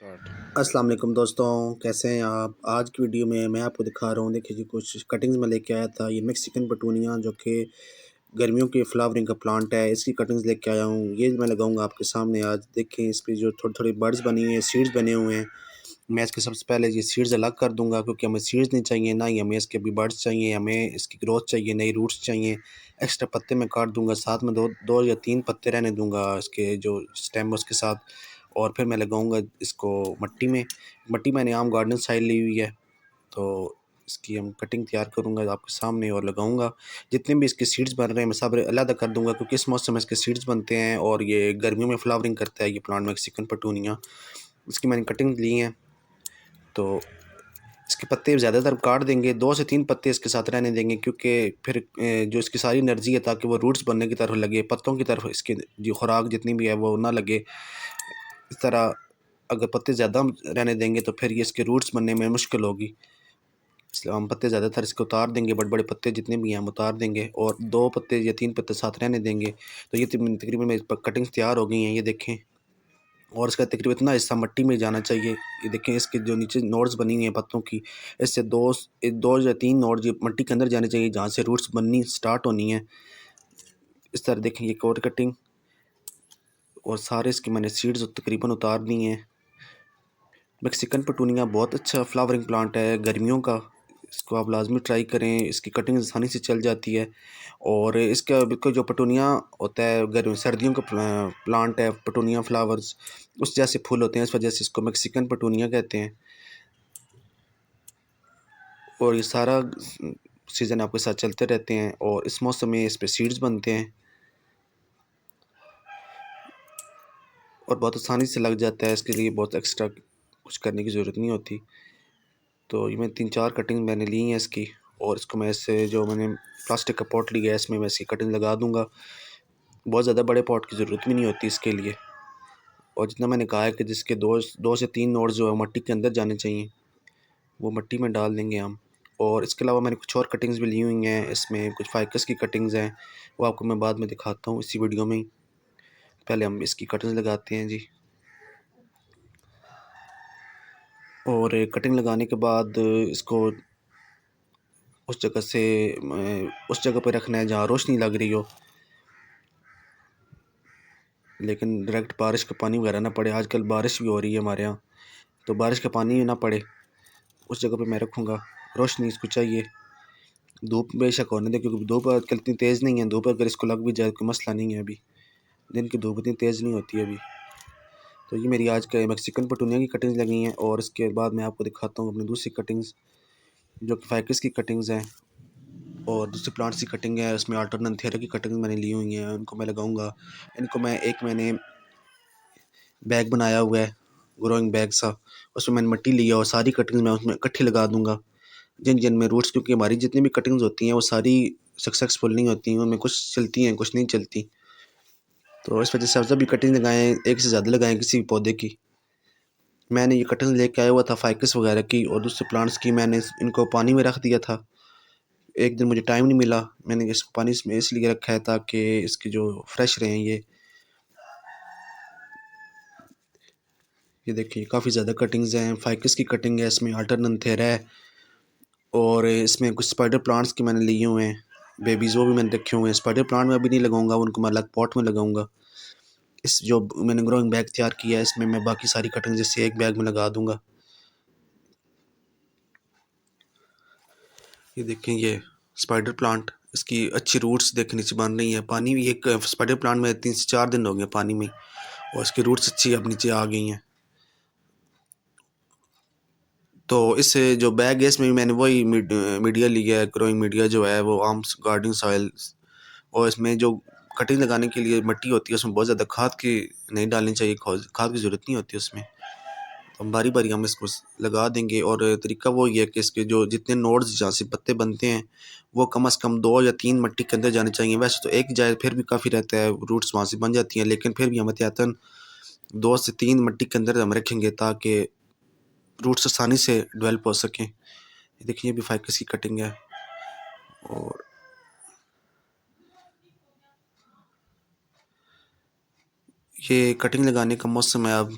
Start. अस्सलाम वालेकुम दोस्तों, कैसे हैं आप। आज की वीडियो में मैं आपको दिखा रहा हूँ। देखिए जी, कुछ कटिंग्स में लेके आया था। ये मेक्सिकन पटूनिया जो कि गर्मियों के फ्लावरिंग का प्लांट है, इसकी कटिंग्स लेके आया हूँ। ये मैं लगाऊंगा आपके सामने आज। देखें इस पर जो थोड़ी थोड़ी बर्ड्स बनी हुई हैं, सीड्स बने हुए हैं। मैं इसके सबसे पहले ये सीड्स अलग कर दूंगा, क्योंकि हमें सीड्स नहीं चाहिए, ना ही हमें इसके अभी बर्ड्स चाहिए। हमें इसकी ग्रोथ चाहिए, नई रूट्स चाहिए। एक्स्ट्रा पत्ते मैं काट दूंगा, साथ में दो दो या तीन पत्ते रहने दूंगा इसके जो स्टेम है उसके साथ। और फिर मैं लगाऊंगा इसको मट्टी में। मट्टी मैंने आम गार्डन स्टाइल ली हुई है, तो इसकी हम कटिंग तैयार करूंगा आपके सामने और लगाऊंगा। जितने भी इसके सीड्स बन रहे हैं मैं सब अलग कर दूंगा, क्योंकि इस मौसम में इसके सीड्स बनते हैं और ये गर्मियों में फ्लावरिंग करता है ये प्लांट मेक्सिकन पटूनिया। इसकी मैंने कटिंग ली हैं, तो इसके पत्ते ज़्यादातर काट देंगे, 2 से 3 पत्ते इसके साथ रहने देंगे, क्योंकि फिर जो इसकी सारी एनर्जी है ताकि वो रूट्स बनने की तरफ लगे, पत्तों की तरफ इसकी जो खुराक जितनी भी है वो ना लगे। इस तरह अगर पत्ते ज़्यादा रहने देंगे तो फिर ये इसके रूट्स बनने में मुश्किल होगी। इसलिए हम पत्ते ज़्यादातर इसके उतार देंगे, बड़े बड़े पत्ते जितने भी हैं हम उतार देंगे और 2 पत्ते या 3 पत्ते साथ रहने देंगे। तो ये तकरीबन मेरी कटिंग्स तैयार हो गई हैं, ये देखें। और इसका तकरीबन इतना हिस्सा मिट्टी में जाना चाहिए। ये देखें इसके जो नीचे नोड्स बनी हुई हैं पत्तों की, इससे दो या तीन नोड्स ये मिट्टी के अंदर जाने चाहिए, जहाँ से रूट्स बननी स्टार्ट होनी है। इस तरह देखें ये कोर कटिंग, और सारे इसके मैंने सीड्स तकरीबन उतार दी हैं। मेक्सिकन पटूनिया बहुत अच्छा फ्लावरिंग प्लांट है गर्मियों का, इसको आप लाजमी ट्राई करें। इसकी कटिंग आसानी से चल जाती है, और इसका बिल्कुल जो पटूनिया होता है गर्मी सर्दियों का प्लांट है, पटूनिया फ्लावर्स उस जैसे फूल होते हैं, इस वजह से इसको मेक्सिकन पटूनिया कहते हैं। और ये सारा सीज़न आपके साथ चलते रहते हैं, और इस मौसम में इस पर सीड्स बनते हैं और बहुत आसानी से लग जाता है। इसके लिए बहुत एक्स्ट्रा कुछ करने की ज़रूरत नहीं होती। तो ये मैं 3-4 कटिंग मैंने ली हैं इसकी, और इसको मैं इससे जो मैंने प्लास्टिक का पॉट लिया है इसमें मैं इसकी कटिंग लगा दूंगा। बहुत ज़्यादा बड़े पॉट की ज़रूरत भी नहीं होती इसके लिए। और जितना मैंने कहा है कि जिसके 2 से 3 नोड्स जो है मिट्टी के अंदर जाने चाहिए, वो मिट्टी में डाल देंगे हम। और इसके अलावा मैंने कुछ और कटिंग्स भी ली हुई हैं, इसमें कुछ फाइकस की कटिंग्स हैं, वो आपको मैं बाद में दिखाता हूँ इसी वीडियो में ही। पहले हम इसकी कटिंग्स लगाते हैं जी। और कटिंग लगाने के बाद इसको उस जगह से उस जगह पर रखना है जहाँ रोशनी लग रही हो, लेकिन डायरेक्ट बारिश का पानी वगैरह ना पड़े। आजकल बारिश भी हो रही है हमारे यहाँ, तो बारिश का पानी ना पड़े उस जगह पे मैं रखूँगा। रोशनी इसको चाहिए, धूप बेशक होने दे, क्योंकि धूप आजकल इतनी तेज़ नहीं है। धूप अगर इसको लग भी जाए कोई मसला नहीं है, अभी दिन की धूप इतनी तेज़ नहीं होती अभी। तो ये मेरी आज का मेक्सिकन पटूनिया की कटिंग्स लगी हैं, और इसके बाद मैं आपको दिखाता हूँ अपनी दूसरी कटिंग्स जो कि फाइकस की कटिंग्स हैं और दूसरे प्लांट्स की कटिंग है। उसमें अल्टरनेंथियरा की कटिंग मैंने ली हुई हैं, उनको मैं लगाऊंगा। इनको मैंने बैग बनाया हुआ है, ग्रोइंग बैग सा, उसमें मैंने मिट्टी लिया और सारी कटिंग्स मैं उसमें इकट्ठी लगा दूंगा। जिन जिन में रूट्स, क्योंकि हमारी जितनी भी कटिंग्स होती हैं वो सारी सक्सेसफुल नहीं होती हैं, उनमें कुछ चलती हैं कुछ नहीं चलती। तो इस वजह से आप जब भी कटिंग लगाएं एक से ज़्यादा लगाएं किसी भी पौधे की। मैंने ये कटिंग लेके आया हुआ था फाइकस वगैरह की और दूसरे प्लांट्स की। मैंने इनको पानी में रख दिया था। एक दिन मुझे टाइम नहीं मिला, मैंने इसको पानी में इसलिए रखा है ताकि इसकी जो फ्रेश रहें ये देखिए काफ़ी ज़्यादा कटिंग्स हैं। फाइकस की कटिंग है, इसमें अल्टरनेंथियरा है, और इसमें कुछ स्पाइडर प्लांट्स के मैंने लिए हुए हैं बेबीज़, वो भी मैंने रखे हुए हैं। स्पाइडर प्लांट में अभी नहीं लगाऊंगा, उनको मैं अलग पॉट में लगाऊंगा। इस जो मैंने ग्रोइंग बैग तैयार किया है इसमें मैं बाकी सारी कटिंग जैसे एक बैग में लगा दूंगा। ये देखें ये स्पाइडर प्लांट, इसकी अच्छी रूट्स देखने नीचे बन रही है। पानी भी एक स्पाइडर प्लांट में 3 से 4 दिन हो गए पानी में, और इसकी रूट्स अच्छी अब नीचे आ गई हैं। तो इस जो बैग है इसमें भी मैंने वही मीडिया लिया है, ग्रोइंग मीडिया जो है वो आर्म्स गार्डन सॉइल। और इसमें जो कटिंग लगाने के लिए मिट्टी होती है उसमें बहुत ज़्यादा खाद की नहीं डालनी चाहिए, खाद की ज़रूरत नहीं होती उसमें। तो हम बारी बारी हम इसको लगा देंगे, और तरीका वो ये है कि इसके जो जितने नोड्स जहाँ से पत्ते बनते हैं वो कम से कम 2 या 3 मिट्टी के अंदर जाने चाहिए। वैसे तो एक जाए फिर भी काफ़ी रहता है, रूट्स वहाँ से बन जाती हैं, लेकिन फिर भी हम एहतियातन 2 से 3 मिट्टी के अंदर हम रखेंगे ताकि रूट्स आसानी से डेवलप हो सकें। ये देखिए ये भी फाइकस की कटिंग है। और ये कटिंग लगाने का मौसम है अब,